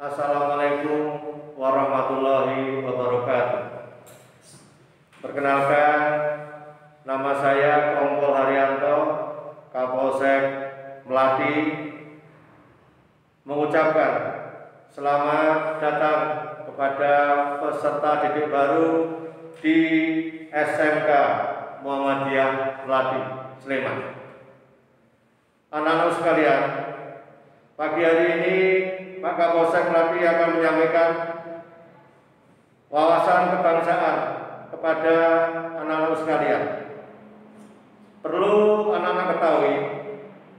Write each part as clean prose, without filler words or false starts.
Assalamualaikum warahmatullahi wabarakatuh. Perkenalkan, nama saya Kompol Haryanto, Kapolsek Melati, mengucapkan selamat datang kepada peserta didik baru di SMK Muhammadiyah Melati, Sleman. Anak-anak sekalian, pagi hari ini Pak Kapolsek Melati akan menyampaikan wawasan kebangsaan kepada anak-anak sekalian. Perlu anak-anak ketahui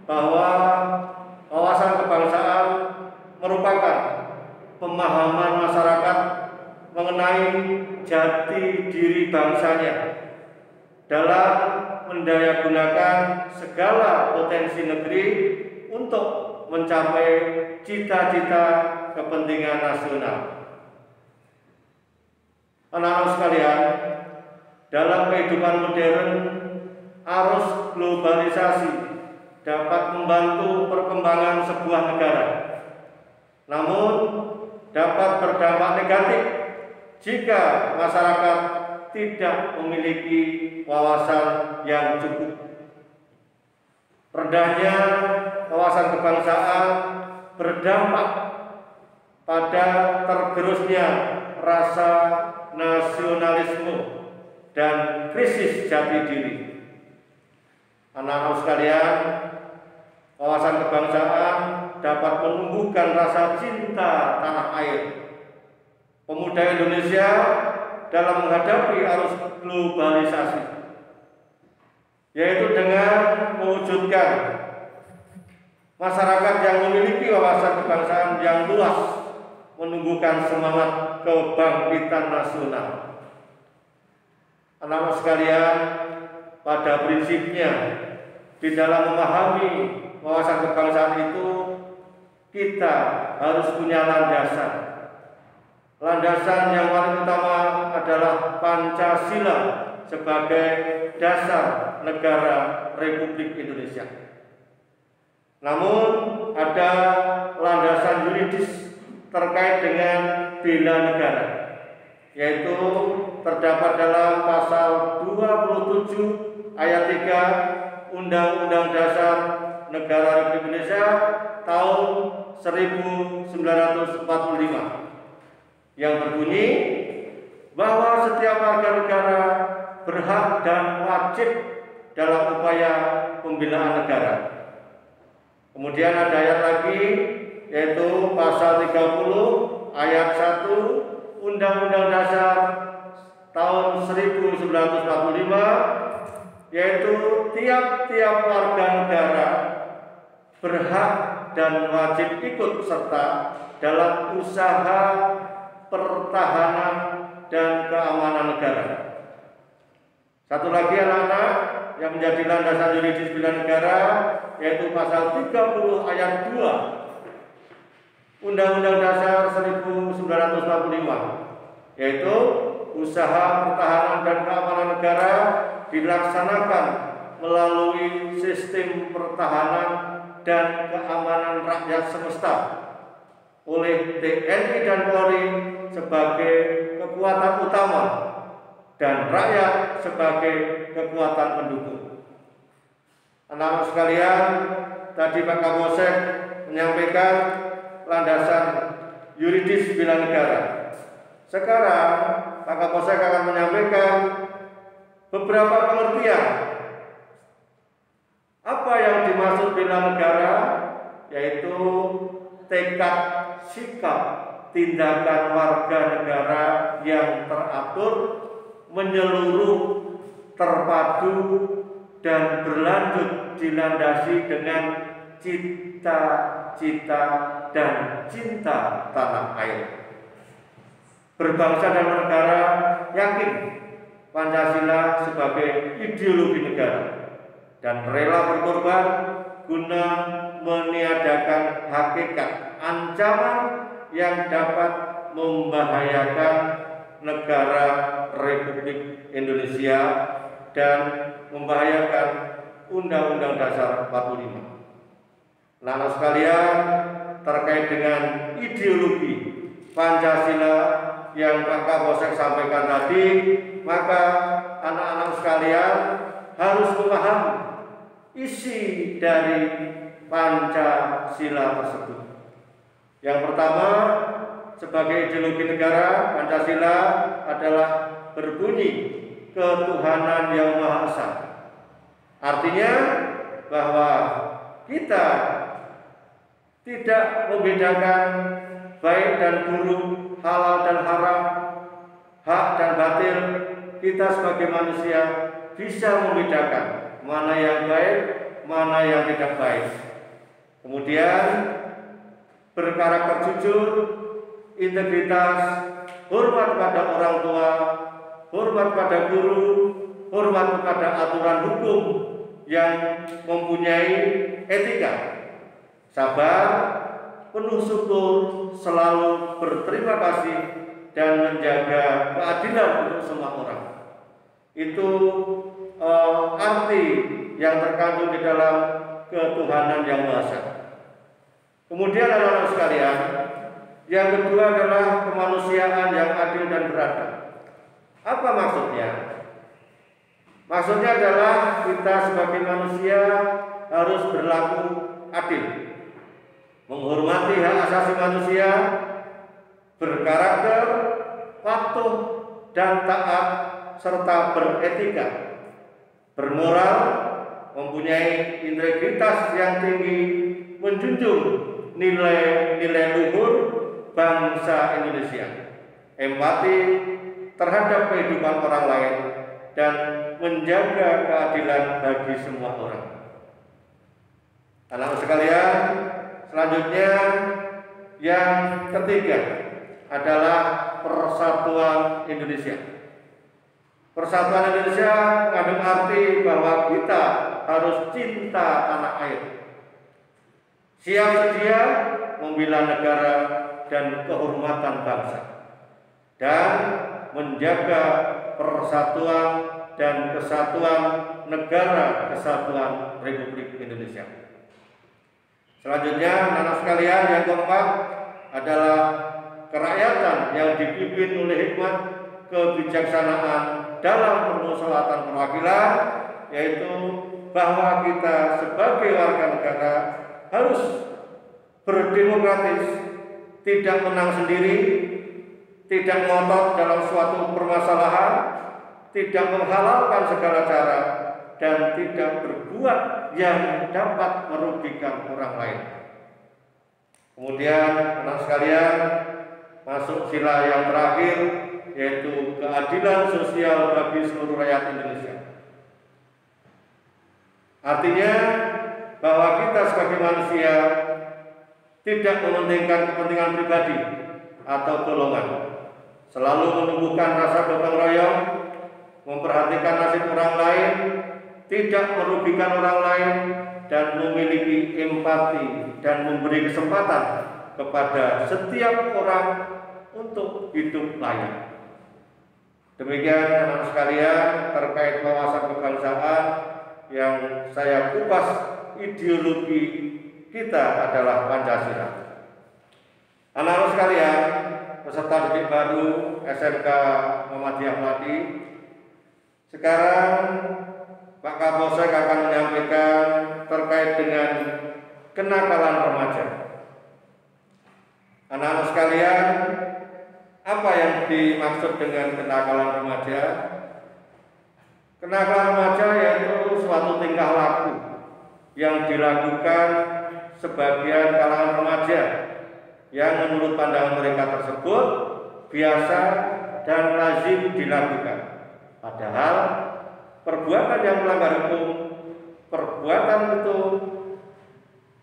bahwa wawasan kebangsaan merupakan pemahaman masyarakat mengenai jati diri bangsanya dalam mendayagunakan segala potensi negeri untuk mencapai cita-cita kepentingan nasional. Anak-anak sekalian, dalam kehidupan modern, arus globalisasi dapat membantu perkembangan sebuah negara, namun dapat berdampak negatif jika masyarakat tidak memiliki wawasan yang cukup. Rendahnya wawasan kebangsaan berdampak pada tergerusnya rasa nasionalisme dan krisis jati diri. Anak-anak sekalian, wawasan kebangsaan dapat menumbuhkan rasa cinta tanah air. Pemuda Indonesia dalam menghadapi arus globalisasi, yaitu dengan mewujudkan masyarakat yang memiliki wawasan kebangsaan yang luas, menumbuhkan semangat kebangkitan nasional. Anak-anak sekalian, pada prinsipnya di dalam memahami wawasan kebangsaan itu kita harus punya landasan. Landasan yang paling utama adalah Pancasila sebagai dasar negara Republik Indonesia. Namun ada landasan yuridis terkait dengan bela negara, yaitu terdapat dalam pasal 27 ayat 3 Undang-Undang Dasar Negara Republik Indonesia tahun 1945 yang berbunyi bahwa setiap warga negara berhak dan wajib dalam upaya pembelaan negara. Kemudian ada ayat lagi, yaitu pasal 30 ayat 1 Undang-Undang Dasar tahun 1945, yaitu tiap-tiap warga negara berhak dan wajib ikut serta dalam usaha pertahanan dan keamanan negara. Satu lagi anak-anak yang menjadi landasan yuridis bela negara, yaitu pasal 30 ayat 2 Undang-Undang Dasar 1945, yaitu usaha pertahanan dan keamanan negara dilaksanakan melalui sistem pertahanan dan keamanan rakyat semesta oleh TNI dan Polri sebagai kekuatan utama dan rakyat sebagai kekuatan pendukung. Anak-anak sekalian, tadi Pak Kapolsek menyampaikan landasan yuridis bela negara. Sekarang Pak Kapolsek akan menyampaikan beberapa pengertian apa yang dimaksud bela negara, yaitu tekad, sikap, tindakan warga negara yang teratur, menyeluruh, terpadu, dan berlanjut dilandasi dengan cita-cita dan cinta tanah air. Berbangsa dan bernegara yakin Pancasila sebagai ideologi negara dan rela berkorban guna meniadakan hakikat ancaman yang dapat membahayakan negara Republik Indonesia dan membahayakan Undang-Undang Dasar 45. Anak-anak sekalian, terkait dengan ideologi Pancasila yang Pak Kapolsek sampaikan tadi, maka anak-anak sekalian harus memahami isi dari Pancasila tersebut. Yang pertama, sebagai ideologi negara, Pancasila adalah berbunyi ketuhanan yang Maha Esa. Artinya bahwa kita tidak membedakan baik dan buruk, halal dan haram, hak dan batil. Kita sebagai manusia bisa membedakan mana yang baik, mana yang tidak baik. Kemudian berkarakter jujur, integritas, hormat pada orang tua, hormat pada guru, hormat kepada aturan hukum yang mempunyai etika, sabar, penuh syukur, selalu berterima kasih, dan menjaga keadilan untuk semua orang. Itu arti yang terkandung di dalam ketuhanan yang Maha Esa. Kemudian anak-anak sekalian, yang kedua adalah kemanusiaan yang adil dan beradab. Apa maksudnya? Maksudnya adalah kita sebagai manusia harus berlaku adil, menghormati hak asasi manusia, berkarakter, patuh dan taat, serta beretika, bermoral, mempunyai integritas yang tinggi, menjunjung nilai-nilai luhur bangsa Indonesia, empati terhadap kehidupan orang lain, dan menjaga keadilan bagi semua orang. Anak sekalian, selanjutnya yang ketiga adalah persatuan Indonesia. Persatuan Indonesia mengandung arti bahwa kita harus cinta tanah air, siap sedia membela negara dan kehormatan bangsa, dan menjaga persatuan dan kesatuan negara kesatuan Republik Indonesia. Selanjutnya, anak sekalian, yang keempat adalah kerakyatan yang dipimpin oleh hikmat kebijaksanaan dalam permusyawaratan perwakilan, yaitu bahwa kita sebagai warga negara harus berdemokratis, tidak menang sendiri, tidak ngotot dalam suatu permasalahan, tidak menghalalkan segala cara, dan tidak berbuat yang dapat merugikan orang lain. Kemudian anak sekalian, masuk sila yang terakhir, yaitu keadilan sosial bagi seluruh rakyat Indonesia. Artinya bahwa kita sebagai manusia tidak mementingkan kepentingan pribadi atau golongan, selalu menumbuhkan rasa gotong royong, memperhatikan nasib orang lain, tidak merugikan orang lain, dan memiliki empati dan memberi kesempatan kepada setiap orang untuk hidup layak. Demikian anak sekalian terkait wawasan kebangsaan yang saya kupas. Ideologi kita adalah Pancasila. Anak-anak sekalian, peserta didik baru SMK Muhammadiyah Melati, sekarang Pak Kapolsek akan menyampaikan terkait dengan kenakalan remaja. Anak-anak sekalian, apa yang dimaksud dengan kenakalan remaja? Kenakalan remaja yaitu suatu tingkah laku yang dilakukan sebagian kalangan remaja yang menurut pandangan mereka tersebut biasa dan lazim dilakukan. Padahal perbuatan yang melanggar hukum, perbuatan itu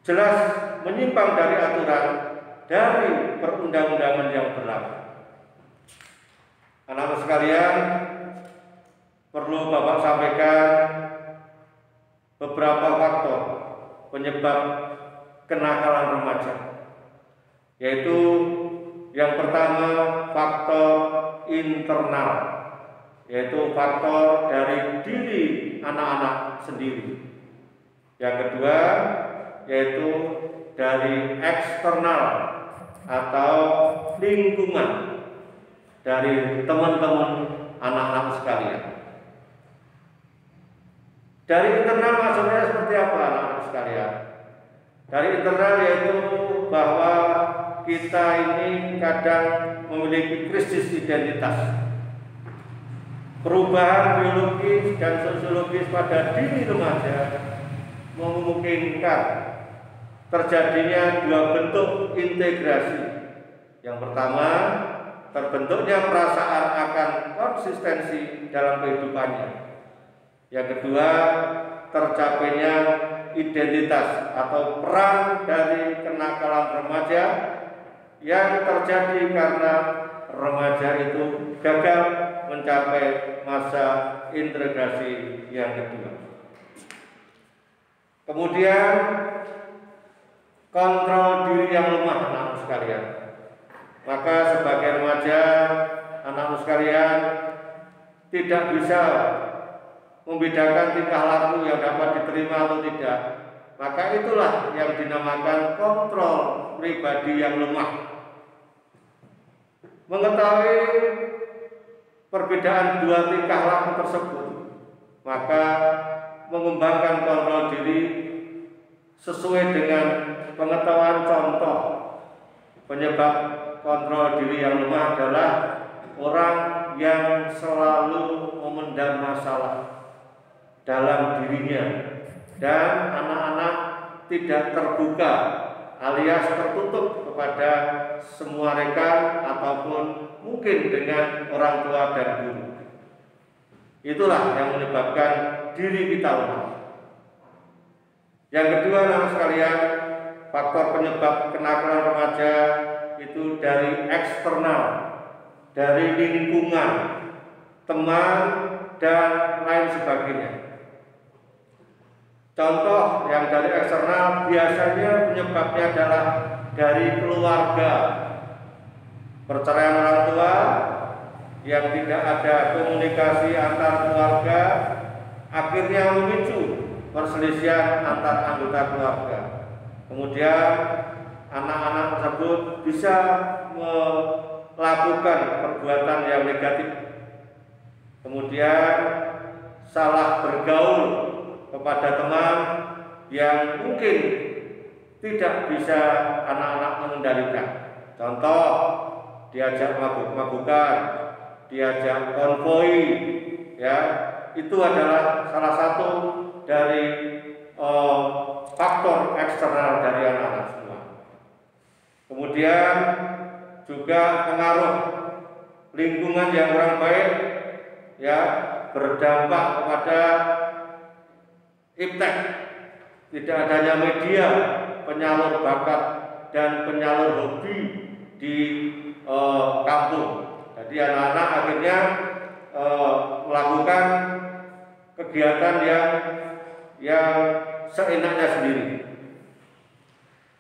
jelas menyimpang dari aturan dari perundang-undangan yang berlaku. Anak-anak sekalian, perlu Bapak sampaikan beberapa faktor penyebab kenakalan remaja, yaitu yang pertama faktor internal, yaitu faktor dari diri anak-anak sendiri. Yang kedua yaitu dari eksternal atau lingkungan dari teman-teman anak-anak sekalian. Dari internal maksudnya seperti apa anak-anak sekalian? Dari internal yaitu bahwa kita ini kadang memiliki krisis identitas. Perubahan biologis dan sosiologis pada diri remaja memungkinkan terjadinya dua bentuk integrasi. Yang pertama, terbentuknya perasaan akan konsistensi dalam kehidupannya. Yang kedua, tercapainya identitas atau peran dari kenakalan remaja yang terjadi karena remaja itu gagal mencapai masa integrasi yang kedua. Kemudian kontrol diri yang lemah anak-anak sekalian. Maka sebagai remaja anak-anak sekalian tidak bisa membedakan tingkah laku yang dapat diterima atau tidak. Maka itulah yang dinamakan kontrol pribadi yang lemah. Mengetahui perbedaan dua tingkah laku tersebut, maka mengembangkan kontrol diri sesuai dengan pengetahuan contoh. Penyebab kontrol diri yang lemah adalah orang yang selalu memendam masalah dalam dirinya dan anak-anak tidak terbuka alias tertutup kepada semua rekan ataupun mungkin dengan orang tua dan guru. Itulah yang menyebabkan diri kita lemah. Yang kedua anak sekalian, faktor penyebab kenakalan remaja itu dari eksternal, dari lingkungan, teman, dan lain sebagainya. Contoh yang dari eksternal biasanya penyebabnya adalah dari keluarga, perceraian orang tua yang tidak ada komunikasi antar keluarga akhirnya memicu perselisihan antar anggota keluarga. Kemudian anak-anak tersebut bisa melakukan perbuatan yang negatif. Kemudian salah bergaul kepada teman yang mungkin tidak bisa anak-anak mengendalikan. Contoh, diajak mabuk-mabukan, diajak konvoi, ya, itu adalah salah satu dari faktor eksternal dari anak-anak semua. Kemudian juga pengaruh lingkungan yang kurang baik, ya, berdampak kepada iptek, tidak adanya media penyalur bakat dan penyalur hobi di kampung. Jadi anak-anak akhirnya melakukan kegiatan yang seenaknya sendiri.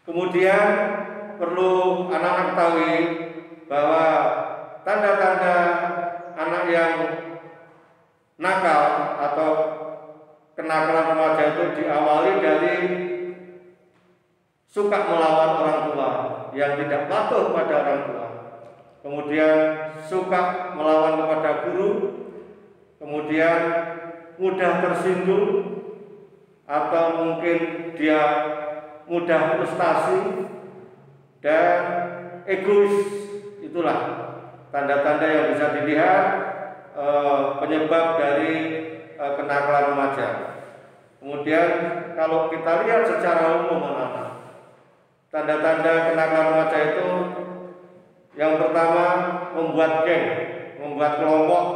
Kemudian perlu anak-anak ketahui bahwa tanda-tanda anak yang nakal atau kenakalan remaja itu diawali dari suka melawan orang tua yang tidak patuh pada orang tua, kemudian suka melawan kepada guru, kemudian mudah tersinggung atau mungkin dia mudah frustasi dan egois. Itulah tanda-tanda yang bisa dilihat penyebab dari kenakalan remaja. Kemudian kalau kita lihat secara umum anak-anak, tanda-tanda kenakalan remaja itu yang pertama membuat geng, membuat kelompok,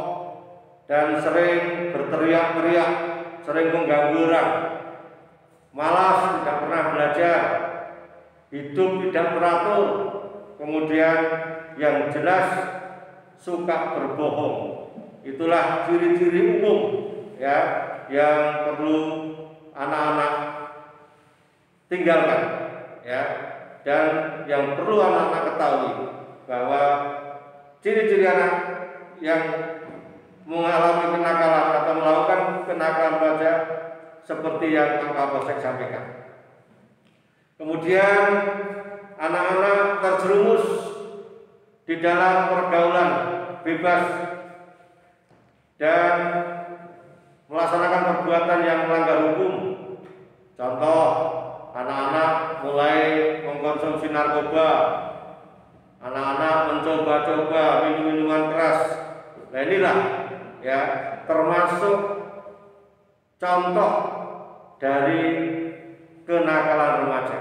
dan sering berteriak-teriak, sering mengganggu orang, malas, tidak pernah belajar, hidup tidak teratur, kemudian yang jelas suka berbohong. Itulah ciri-ciri umum, ya, yang perlu anak-anak tinggalkan, ya, dan yang perlu anak-anak ketahui bahwa ciri-ciri anak yang mengalami kenakalan atau melakukan kenakalan remaja seperti yang Pak Kapolsek sampaikan. Kemudian anak-anak terjerumus di dalam pergaulan bebas dan melaksanakan perbuatan yang melanggar hukum. Contoh, anak-anak mulai mengkonsumsi narkoba, anak-anak mencoba-coba minum-minuman keras. Nah inilah ya termasuk contoh dari kenakalan remaja.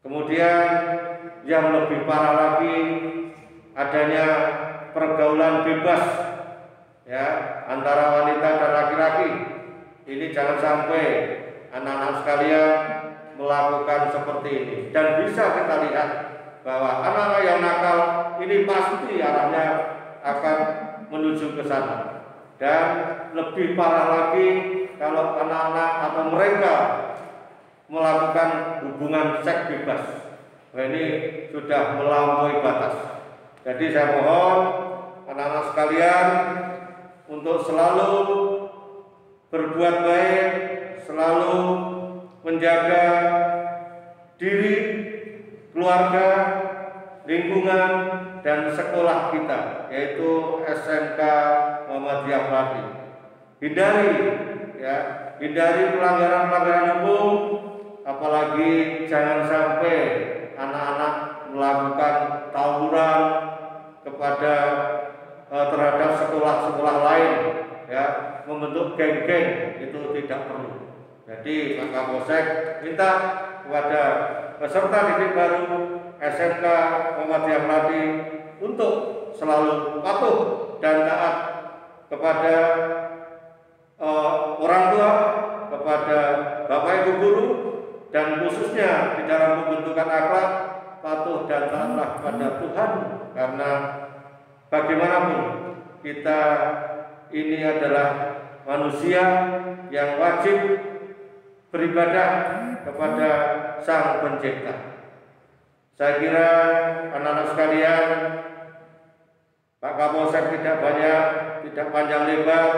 Kemudian yang lebih parah lagi adanya pergaulan bebas ya antara wanita dan laki-laki. Ini jangan sampai anak-anak sekalian melakukan seperti ini. Dan bisa kita lihat bahwa anak-anak yang nakal ini pasti arahnya akan menuju ke sana. Dan lebih parah lagi kalau anak-anak atau mereka melakukan hubungan seks bebas. Nah, ini sudah melampaui batas. Jadi saya mohon anak-anak sekalian untuk selalu berbuat baik, selalu menjaga diri, keluarga, lingkungan, dan sekolah kita, yaitu SMK Muhammadiyah Melati. Hindari pelanggaran-pelanggaran hukum, apalagi jangan sampai anak-anak melakukan tawuran kepada terhadap sekolah-sekolah lain, ya, membentuk geng-geng, itu tidak perlu. Jadi Pak Kapolsek minta kepada peserta didik baru SMK Muhammadiyah Melati untuk selalu patuh dan taat kepada orang tua, kepada Bapak Ibu guru, dan khususnya di dalam pembentukan akhlak patuh dan taatlah kepada Tuhan, karena bagaimanapun kita ini adalah manusia yang wajib beribadah kepada Sang Pencipta. Saya kira anak-anak sekalian, Pak Kapolsek tidak panjang lebar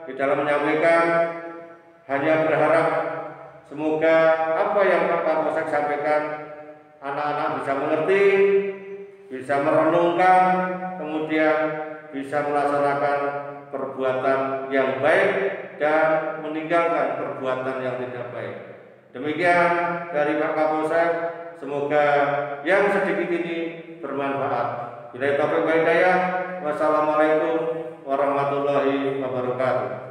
di dalam menyampaikan, hanya berharap semoga apa yang Pak Kapolsek sampaikan anak-anak bisa mengerti, bisa merenungkan, kemudian bisa melaksanakan perbuatan yang baik dan meninggalkan perbuatan yang tidak baik. Demikian dari Pak Kapolsek, semoga yang sedikit ini bermanfaat. Bila taufiq wal hidayah, wassalamualaikum warahmatullahi wabarakatuh.